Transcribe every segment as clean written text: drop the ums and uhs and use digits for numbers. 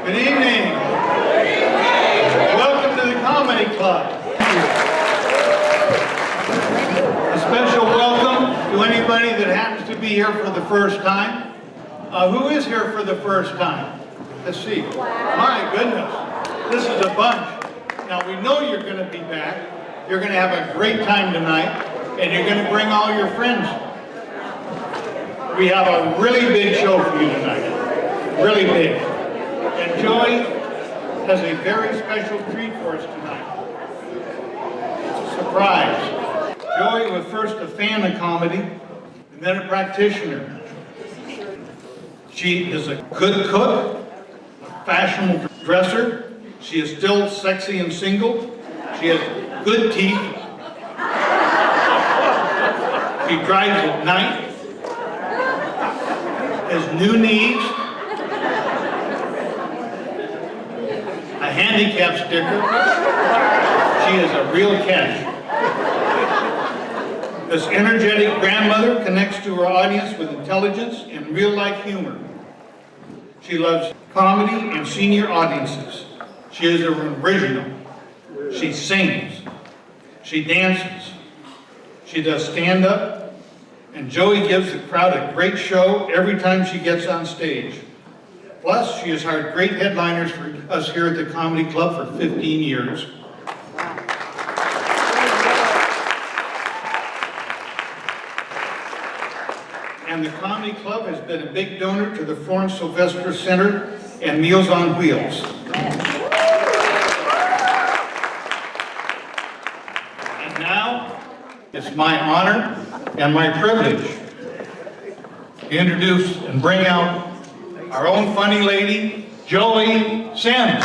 Good evening. Welcome to the Comedy Club. A special welcome to anybody that happens to be here for the first time. Who is here for the first time? Let's see. My goodness. This is a bunch. Now, we know you're going to be back. You're going to have a great time tonight, and you're going to bring all your friends. We have a really big show for you tonight. Really big. And Joey has a very special treat for us tonight. It's a surprise. Joey was first a fan of comedy, and then a practitioner. She is a good cook, a fashionable dresser. She is still sexy and single. She has good teeth. She drives at night. Has new knees. A handicap sticker. She is a real catch. This energetic grandmother connects to her audience with intelligence and real-life humor. She loves comedy and senior audiences. She is an original. She sings. She dances. She does stand-up. And Joey gives the crowd a great show every time she gets on stage. Plus, she has hired great headliners for us here at the Comedy Club for 15 years. And the Comedy Club has been a big donor to the Florence Sylvester Center and Meals on Wheels. And now, it's my honor and my privilege to introduce and bring out our own funny lady, Joey Sims.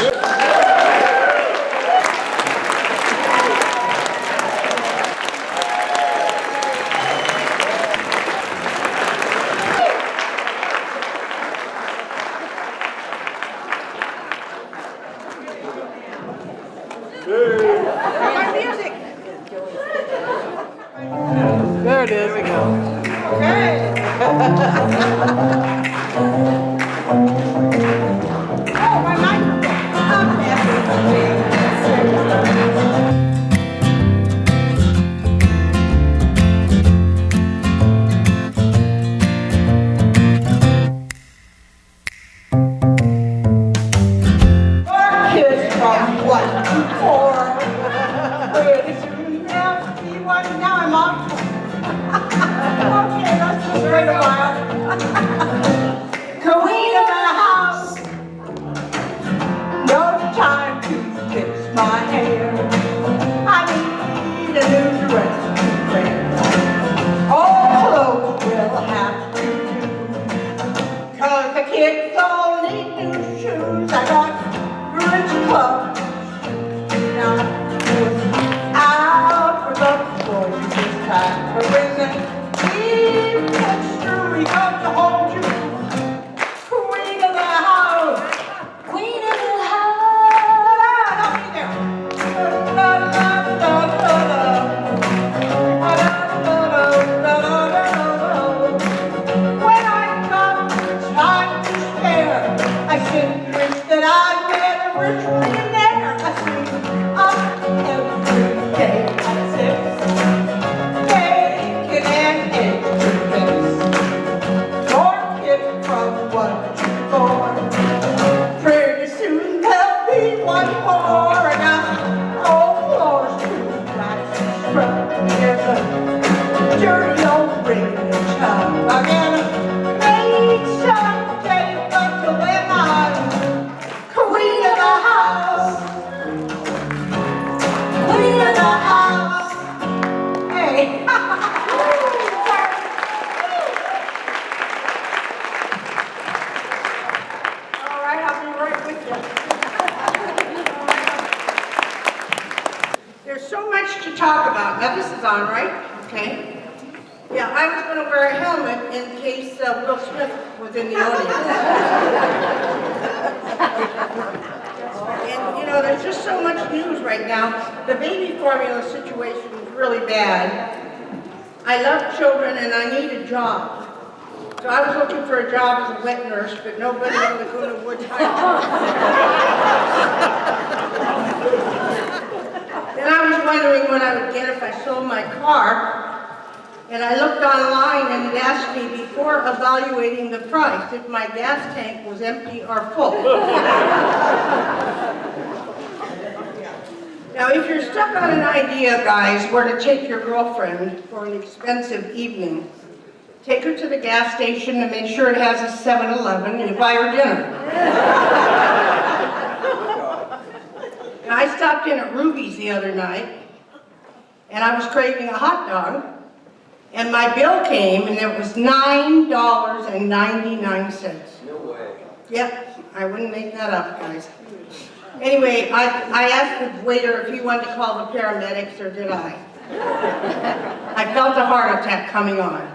There it is again. Okay. Oh, my microphone. Our kids from 1 to 4. Pretty soon they'll see what now I'm on. Okay, let's just wait a while. Queen of the house, no time to fix my hair. I need a new dress to wear. All clothes will have to do, 'cause the kids all need new shoes. I got rich clothes. Now out for the boys this time. But when the we got to hold you, Queen of the house. Queen of the house. Help me there. When I got time to spare, I simply wish that I'd met a rich millionaire. I sleep up every day at 6, bacon and eggs. From 1 to 4. Pretty soon there'll be one more. I got old floors too nice to scrub. There's a dirty old ring in the tub. I gotta make some day, but to live on. Queen of the house. Queen of the house. Hey. There's so much to talk about. Now this is on, right? Okay. Yeah, I was going to wear a helmet in case Will Smith was in the audience. And you know, there's just so much news right now. The baby formula situation is really bad. I love children and I need a job. So I was looking for a job as a wet nurse, but nobody in Laguna Woods hired me. Then I was wondering what I would get if I sold my car. And I looked online and it asked me before evaluating the price if my gas tank was empty or full. Now, if you're stuck on an idea, guys, where to take your girlfriend for an expensive evening, take her to the gas station and make sure it has a 7-Eleven and you buy her dinner. Now, I stopped in at Ruby's the other night and I was craving a hot dog. And my bill came, and it was $9.99. No way. Yep, I wouldn't make that up, guys. Anyway, I asked the waiter if he wanted to call the paramedics, or did I? I felt a heart attack coming on.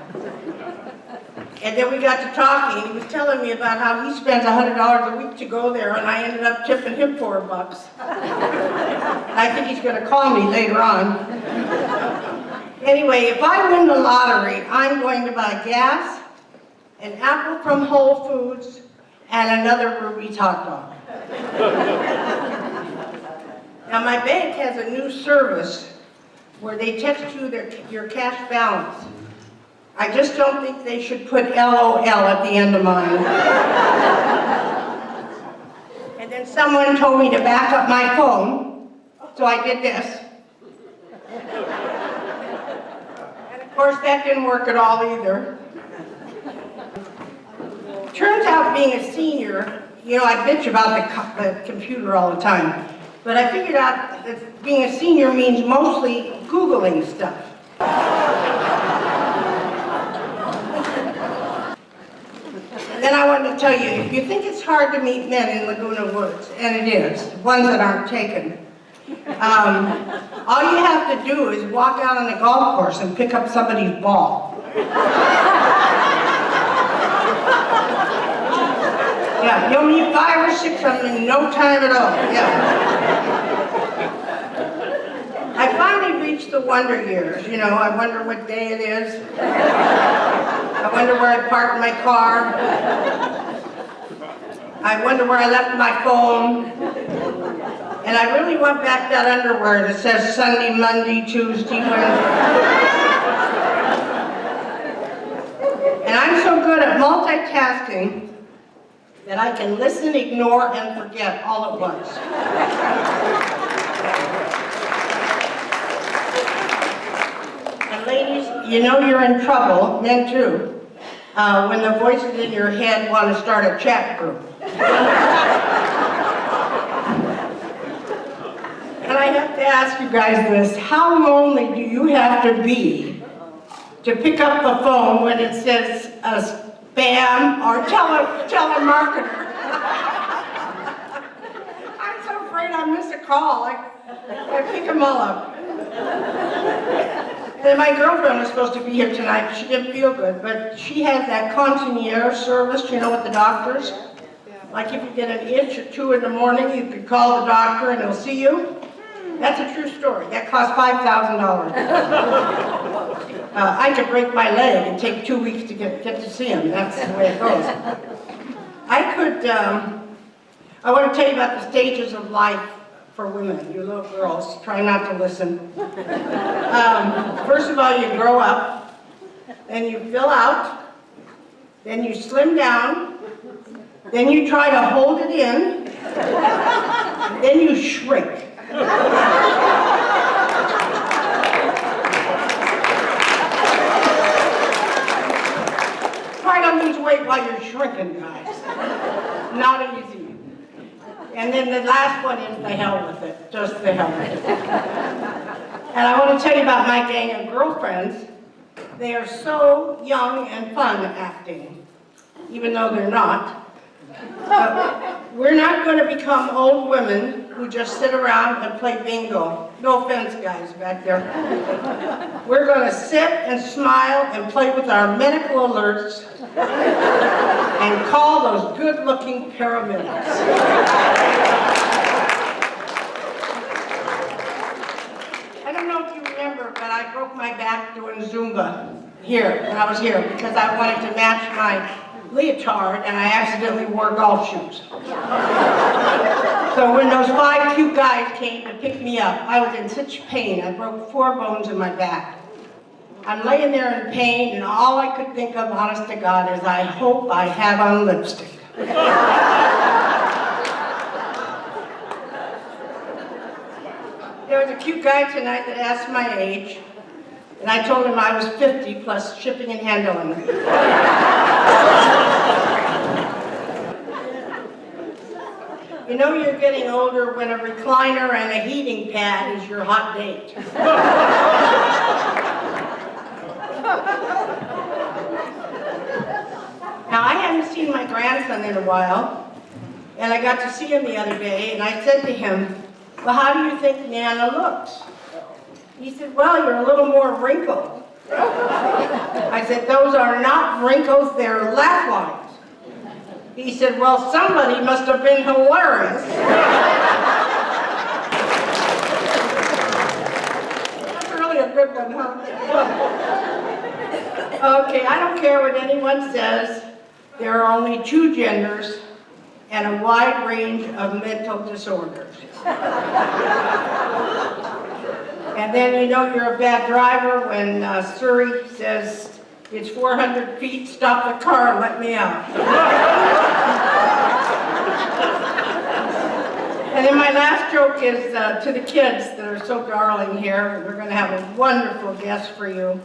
And then we got to talking, and he was telling me about how he spends $100 a week to go there, and I ended up tipping him $4. I think he's going to call me later on. Anyway, if I win the lottery, I'm going to buy gas, an apple from Whole Foods, and another Ruby's hot dog. Now, my bank has a new service where they text you your cash balance. I just don't think they should put LOL at the end of mine. And then someone told me to back up my phone, so I did this. Of course, that didn't work at all either. Turns out being a senior, you know, I bitch about the computer all the time, but I figured out that being a senior means mostly Googling stuff. And then I wanted to tell you, if you think it's hard to meet men in Laguna Woods, and it is, ones that aren't taken, all you have to do is walk out on the golf course and pick up somebody's ball. Yeah, you'll meet 5 or 6 of them in no time at all, yeah. I finally reached the wonder years, you know, I wonder what day it is. I wonder where I parked my car. I wonder where I left my phone. And I really want back that underwear that says Sunday, Monday, Tuesday, Wednesday. And I'm so good at multitasking that I can listen, ignore, and forget all at once. And ladies, you know you're in trouble, men too, when the voices in your head want to start a chat group. And I have to ask you guys this, how lonely do you have to be to pick up the phone when it says spam or telemarketer? I'm so afraid I miss a call. I pick them all up. And my girlfriend was supposed to be here tonight, but she didn't feel good, but she has that concierge service, you know, with the doctors. Like if you get an itch at 2 in the morning, you could call the doctor and he'll see you. That's a true story. That cost $5,000. I could break my leg and take 2 weeks to get to see him. That's the way it goes. I want to tell you about the stages of life for women, you little girls. Try not to listen. First of all, you grow up, then you fill out, then you slim down, then you try to hold it in, then you shrink. Try to lose weight while you're shrinking, guys. Not easy. And then the last one is the hell with it. Just the hell with it. And I want to tell you about my gang of girlfriends. They are so young and fun acting, even though they're not. We're not going to become old women who just sit around and play bingo. No offense, guys, back there. We're going to sit and smile and play with our medical alerts and call those good-looking paramedics. I don't know if you remember, but I broke my my back doing Zumba here, when I was here, because I wanted to match my leotard, and I accidentally wore golf shoes. So when those 5 cute guys came to pick me up, I was in such pain. I broke 4 bones in my back. I'm laying there in pain, and all I could think of, honest to God, is I hope I have on lipstick. There was a cute guy tonight that asked my age, and I told him I was 50 plus shipping and handling. You know you're getting older when a recliner and a heating pad is your hot date. Now, I hadn't seen my grandson in a while, and I got to see him the other day, and I said to him, well, how do you think Nana looks? He said, well, you're a little more wrinkled. I said, those are not wrinkles, they're laugh lines. He said, well, somebody must have been hilarious. That's really a good one, huh? Okay, I don't care what anyone says. There are only 2 genders and a wide range of mental disorders. And then you know you're a bad driver when Surrey says, it's 400 feet, stop the car and let me out. And then my last joke is to the kids that are so darling here. We're going to have a wonderful guest for you.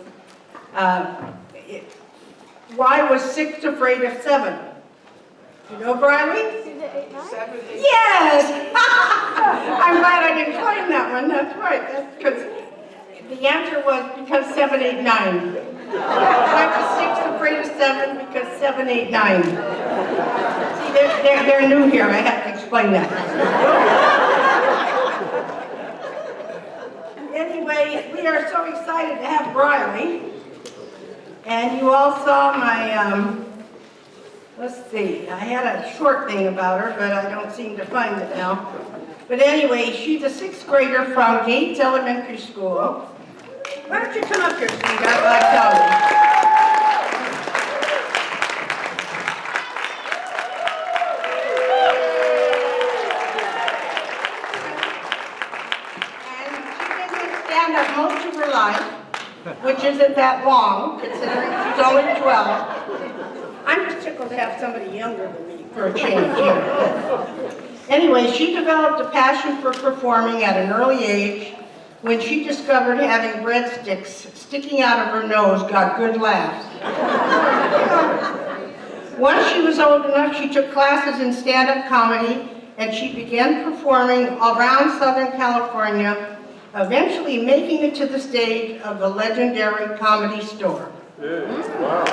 Why was 6 afraid of 7? You know, Briley? 7, 8. Yes! I'm glad I didn't claim that one. That's right. That's because the answer was because 7, 8, 9. Why was 6 afraid of 7? Because 7, 8, 9. See, they're new here. I have to explain that. Anyway, we are so excited to have Briley. And you all saw my, let's see, I had a short thing about her, but I don't seem to find it now. But anyway, she's a 6th grader from Gates Elementary School. Why don't you come up here, sweetheart, while I tell you. And she's been doing stand-up most of her life, which isn't that long, considering she's only 12. I'm just tickled to have somebody younger than me for a change. Anyway, she developed a passion for performing at an early age when she discovered having breadsticks sticking out of her nose got good laughs. Once she was old enough, she took classes in stand-up comedy, and she began performing around Southern California, eventually making it to the stage of the legendary Komedy Store. Wow.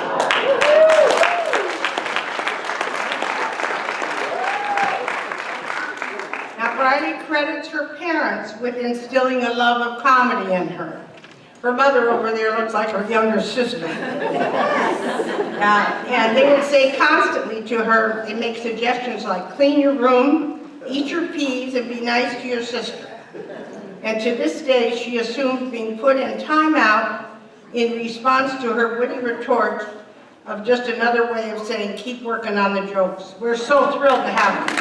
Now, Bridie credits her parents with instilling a love of comedy in her. Her mother over there looks like her younger sister. And they would say constantly to her, they make suggestions like, clean your room, eat your peas, and be nice to your sister. And to this day, she assumes being put in timeout in response to her witty retort of just another way of saying, keep working on the jokes. We're so thrilled to have her.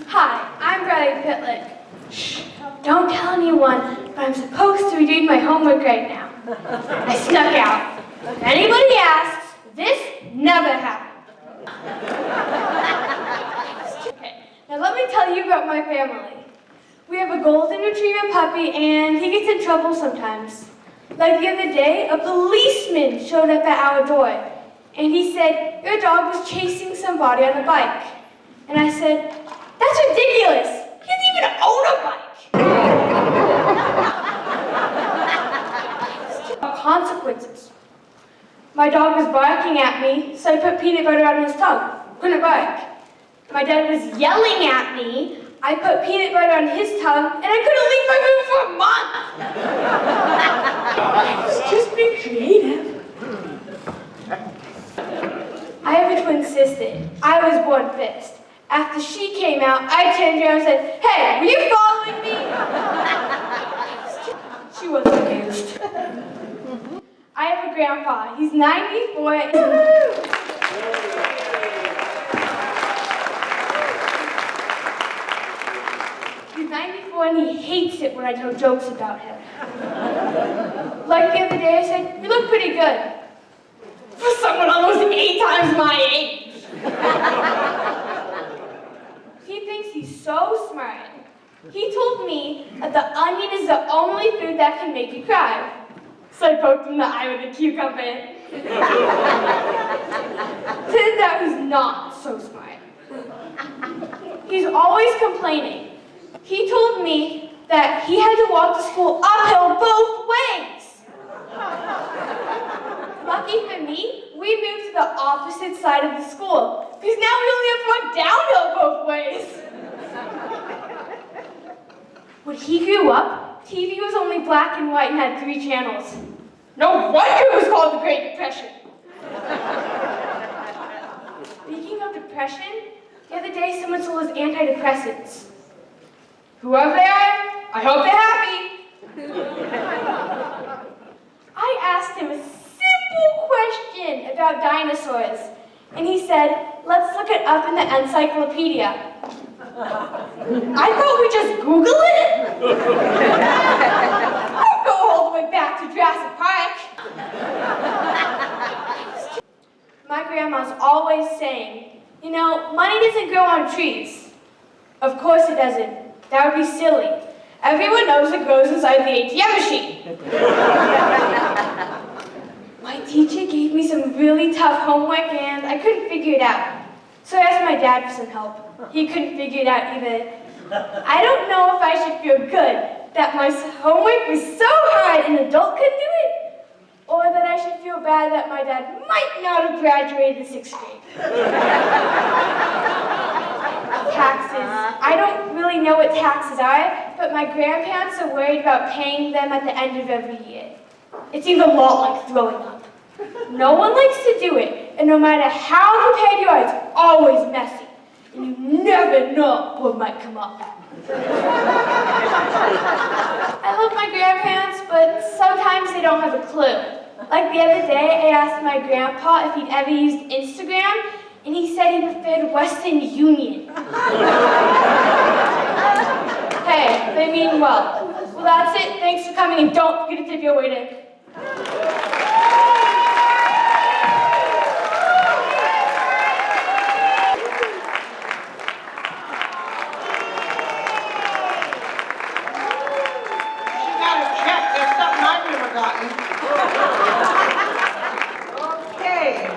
Hi, I'm Bradley Pitlick. Shh, don't tell anyone, but I'm supposed to be doing my homework right now. I snuck out. If anybody asks, this never happened. Okay, now let me tell you about my family. We have a golden retriever puppy, and he gets in trouble sometimes. Like the other day, a policeman showed up at our door, and he said, your dog was chasing somebody on a bike. And I said, that's ridiculous. He doesn't even own a bike. Consequences. My dog was barking at me, so I put peanut butter on his tongue. Couldn't bark. My dad was yelling at me. I put peanut butter on his tongue, and I couldn't leave my room for a month. Just be creative. I have a twin one fist. After she came out, I turned around and said, "Hey, were you following me?" She wasn't amused. I have a grandpa. He's 94. He's 94 and he hates it when I tell jokes about him. Like the other day, I said, "You look pretty good." For someone almost 8 times my age. He thinks he's so smart. He told me that the onion is the only food that can make you cry. So I poked him in the eye with a cucumber. Turns out he's not so smart. He's always complaining. He told me that he had to walk to school uphill both ways. Lucky for me, we moved to the opposite side of the school, because now we only have to walk downhill both ways. When he grew up, TV was only black and white and had 3 channels. No wonder it was called the Great Depression. Speaking of depression, the other day someone sold us antidepressants. Whoever they are, I hope they're happy. I asked him a simple question about dinosaurs, and he said, "Let's look it up in the encyclopedia." I thought we just Google it. Don't go all the way back to Jurassic Park. My grandma's always saying, "You know, money doesn't grow on trees." Of course it doesn't. That would be silly. Everyone knows it grows inside the ATM machine. My teacher gave me some really tough homework and I couldn't figure it out. So I asked my dad for some help. He couldn't figure it out either. I don't know if I should feel good that my homework was so hard an adult couldn't do it, or that I should feel bad that my dad might not have graduated in 6th grade. Taxes. I don't really know what taxes are, but my grandparents are worried about paying them at the end of every year. It seems a lot like throwing up. No one likes to do it, and no matter how prepared you are, it's always messy, and you never know what might come up. I love my grandparents, but sometimes they don't have a clue. Like the other day, I asked my grandpa if he'd ever used Instagram, and he said he preferred Western Union. Hey, they mean well. Well, that's it. Thanks for coming, and don't forget to tip your waiter.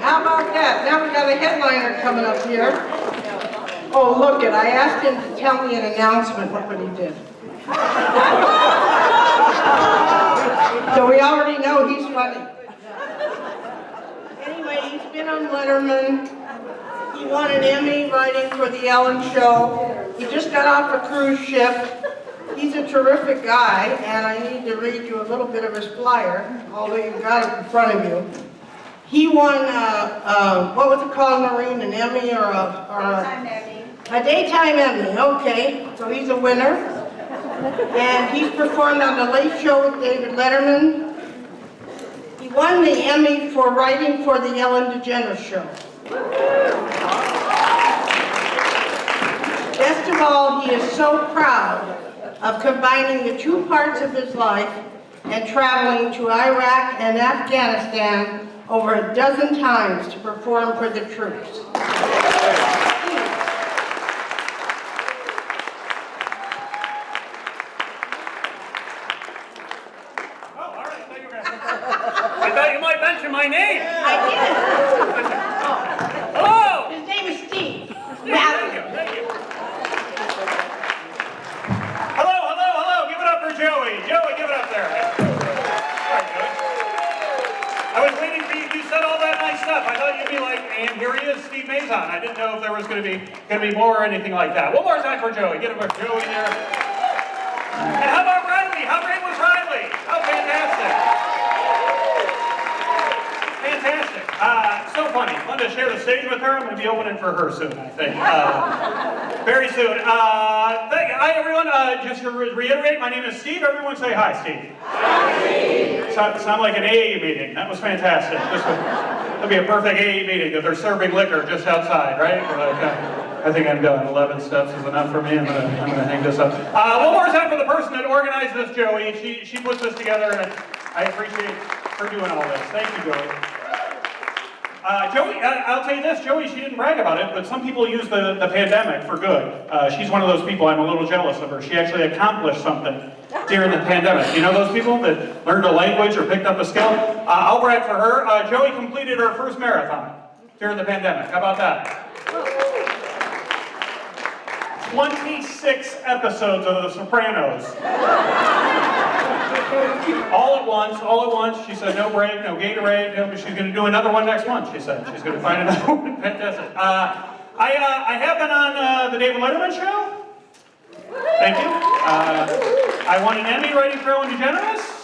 How about that? Now we got a headliner coming up here. Oh, look it. I asked him to tell me an announcement. Look what he did. So we already know he's funny. Anyway, he's been on Letterman. He won an Emmy writing for The Ellen Show. He just got off a cruise ship. He's a terrific guy, and I need to read you a little bit of his flyer, although you've got it in front of you. He won, what was it called, Maureen, an Emmy or a daytime Emmy, okay. So he's a winner. And he's performed on The Late Show with David Letterman. He won the Emmy for writing for The Ellen DeGeneres Show. Best of all, he is so proud of combining the 2 parts of his life and traveling to Iraq and Afghanistan over a dozen times to perform for the troops. Oh, all right. I thought you might mention my name. I did. Hello. His name is Steve. Thank you. Hello. Give it up for Joey. Joey, give it up there. All right, Joey. I was waiting for you. You said all that nice stuff. I thought you'd be like, and here he is, Steve Mazon. I didn't know if there was going to be more or anything like that. One more time for Joey. Get him a Joey there. And how about Riley? How great was Riley? Oh, fantastic. Fantastic. So funny. fun to share the stage with her. I'm going to be opening for her soon, I think. Very soon. Hi, everyone. Just to reiterate, my name is Steve. Everyone say hi, Steve. Hi, Steve. Sound like an AA meeting. That was fantastic. That'd be a perfect AA meeting if they're serving liquor just outside, right? I think I'm done. 11 steps is enough for me. I'm gonna hang this up. One more time for the person that organized this, Joey. She puts this together, and I appreciate her doing all this. Thank you, Joey. Joey, I'll tell you this, Joey, she didn't brag about it, but some people use the pandemic for good. She's one of those people, I'm a little jealous of her. She actually accomplished something during the pandemic. You know those people that learned a language or picked up a skill? I'll brag for her. Joey completed her first marathon during the pandemic. How about that? 26 episodes of The Sopranos. All at once. She said no break, no Gatorade. No, she's going to do another one next month, she said. She's going to find another one. Fantastic. I have been on the David Letterman show. Thank you. I won an Emmy writing for Ellen DeGeneres.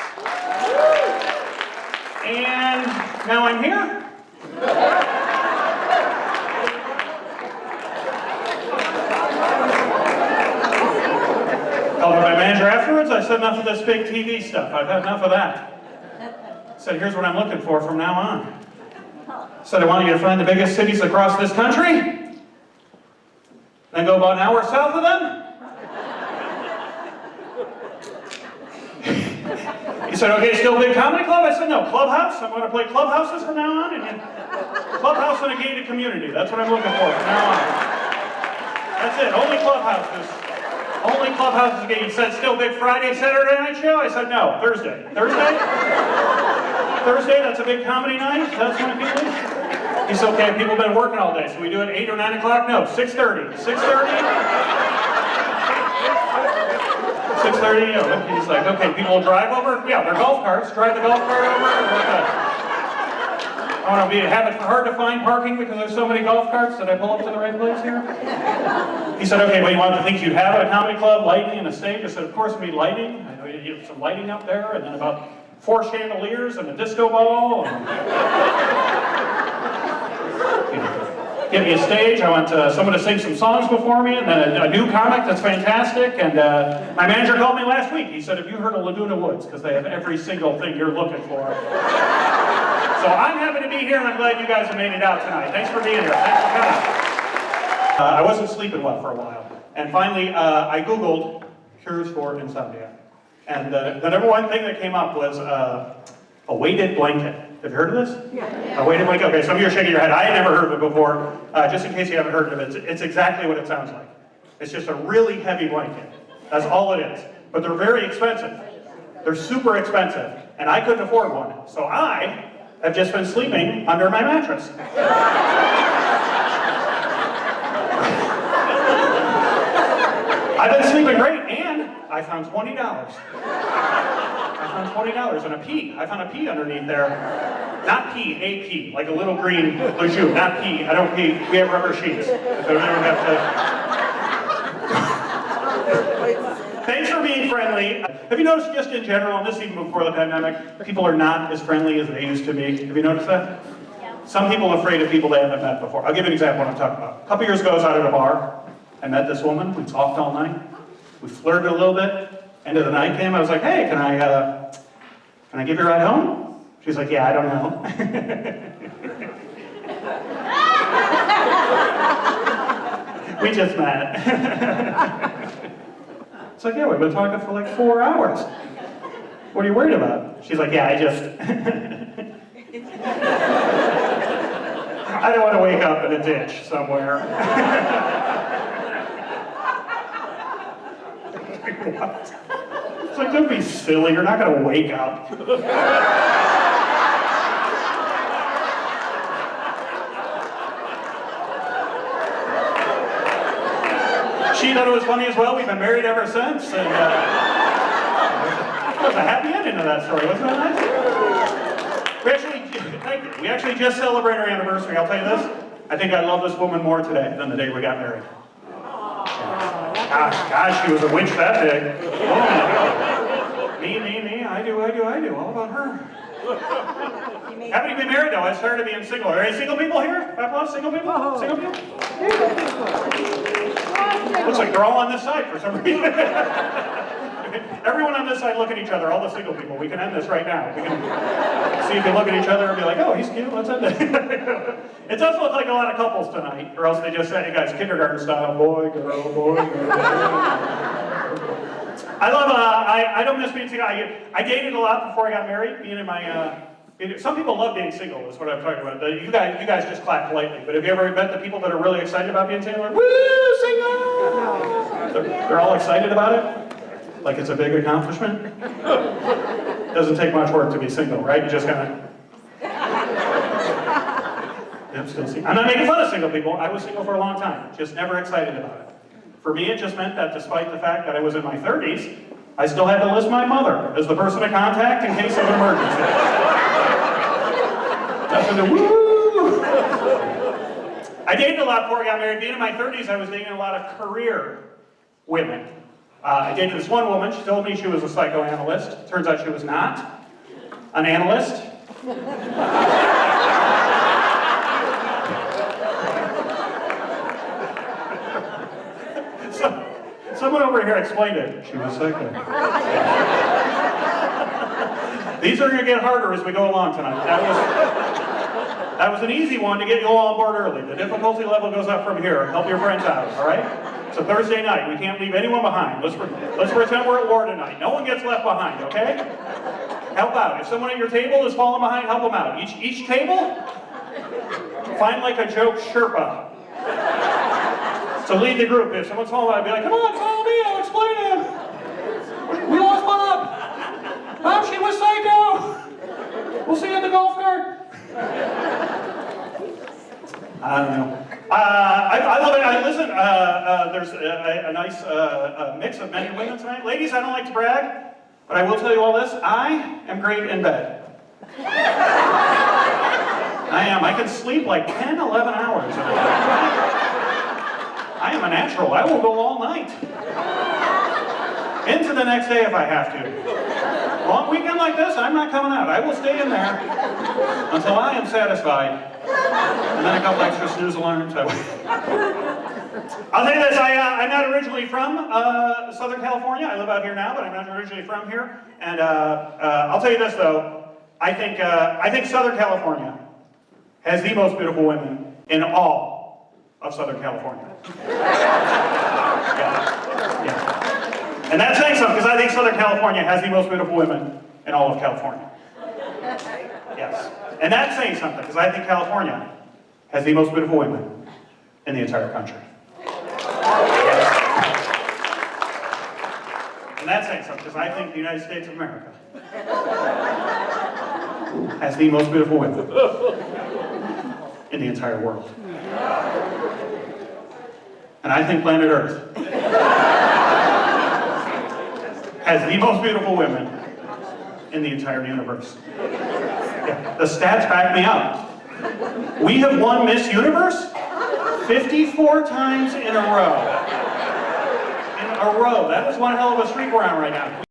And now I'm here. Called my manager afterwards. I said, enough of this big TV stuff. I've had enough of that. I said, here's what I'm looking for from now on. I said, I want you to find the biggest cities across this country, then go about an hour south of them. He said, okay, still big comedy club? I said, no, clubhouse. I'm going to play clubhouses from now on. And clubhouse in a gated community. That's what I'm looking for from now on. That's it, only clubhouses. Only clubhouses again. He said, still big Friday, Saturday night show? I said, no, Thursday. Thursday? Thursday, that's a big comedy night? That's when people... He said, okay, people have been working all day, so we do it 8 or 9 o'clock? No, 6:30. 6:30? 6:30, yeah. He's like, okay, people will drive over? Yeah, their golf carts, drive the golf cart over. I want to have it hard to find parking because there's so many golf carts. Did I pull up to the right place here? He said, okay, well, you want the things you'd have at a comedy club, lighting and a stage? I said, of course, we need lighting. I know you have some lighting up there, and then about 4 chandeliers and a disco ball. And, give me a stage. I want someone to sing some songs before me, and then a new comic that's fantastic. And my manager called me last week. He said, have you heard of Laguna Woods? Because they have every single thing you're looking for. So I'm happy to be here, and I'm glad you guys have made it out tonight. Thanks for being here. Thanks for coming. I wasn't sleeping well for a while. And finally, I Googled cures for insomnia. And the number one thing that came up was a weighted blanket. Have you heard of this? Yeah. A weighted blanket? Okay, some of you are shaking your head. I had never heard of it before. Just in case you haven't heard of it, it's exactly what it sounds like. It's just a really heavy blanket. That's all it is. But they're very expensive. They're super expensive. And I couldn't afford one. So I have just been sleeping under my mattress. I've been sleeping great, and I found $20. I found $20 and a pea. I found a pea underneath there. Not pea, a pea, like a little green legume. Not pea. I don't pea. We have rubber sheets. So we don't have to. Thanks for being friendly. Have you noticed just in general, and this even before the pandemic, people are not as friendly as they used to be? Have you noticed that? Yeah. Some people are afraid of people they haven't met before. I'll give you an example of what I'm talking about. A couple years ago, I was out at a bar. I met this woman. We talked all night. We flirted a little bit. End of the night came. I was like, hey, can I give you a ride home? She's like, yeah, I don't know. We just met. It's like, yeah, we've been talking for like 4 hours. What are you worried about? She's like, yeah, I don't want to wake up in a ditch somewhere. What? It's like, don't be silly, you're not going to wake up. She thought it was funny as well. We've been married ever since, and it was a happy ending to that story, wasn't it nice? We actually just celebrated our anniversary. I'll tell you this, I think I love this woman more today than the day we got married. Gosh, she was a witch that big. Oh, me, I do, all about her. Happy to be married though. I started being single. Are any single people here? Applause, single people? Single people? Looks like they're all on this side for some reason. Everyone on this side look at each other, all the single people. We can end this right now. We can see if you look at each other and be like, oh, he's cute, let's end it. It does look like a lot of couples tonight, or else they just said, you guys, kindergarten style, boy, girl, boy, girl. I love, I don't miss being single. I dated a lot before I got married, being in my, some people love being single, is what I'm talking about. You guys just clap politely, but have you ever met the people that are really excited about being single? Like, woo, single! They're all excited about it? Like it's a big accomplishment? Doesn't take much work to be single, right? You just kind of... Yep, still single. I'm not making fun of single people. I was single for a long time, just never excited about it. For me, it just meant that despite the fact that I was in my 30s, I still had to list my mother as the person to contact in case of an emergency. That's what the woo! I dated a lot before I got married. Being in my 30s, I was dating a lot of career women. I dated this one woman. She told me she was a psychoanalyst. Turns out she was not an analyst. Someone over here explained it. She was psycho. These are going to get harder as we go along tonight. That was an easy one to get you all on board early. The difficulty level goes up from here. Help your friends out, all right? It's a Thursday night. We can't leave anyone behind. Let's pretend we're at war tonight. No one gets left behind, okay? Help out. If someone at your table is falling behind, help them out. Each table, find like a joke Sherpa. So lead the group. If someone's falling behind, be like, come on, follow me, I'll explain it. We lost Bob. Mom, she was psycho. We'll see you at the golf cart. I don't know. I love it. Listen, there's a nice mix of men and women tonight. Ladies, I don't like to brag, but I will tell you all this. I am great in bed. I am. I can sleep like 10, 11 hours. I am a natural. I will go all night. Into the next day if I have to. Long weekend like this, I'm not coming out. I will stay in there until I am satisfied. And then a couple extra snooze alarms. I'll tell you this, I'm not originally from Southern California. I live out here now, but I'm not originally from here. And I'll tell you this though, I think Southern California has the most beautiful women in all of Southern California. Yeah. And that's saying something, because I think Southern California has the most beautiful women in all of California. Yes. And that's saying something, because I think California has the most beautiful women in the entire country. Yes. And that's saying something, because I think the United States of America has the most beautiful women in the entire world. And I think planet Earth has the most beautiful women in the entire universe. Yeah, the stats back me up. We have won Miss Universe 54 times in a row. In a row. That is one hell of a streak we're on right now.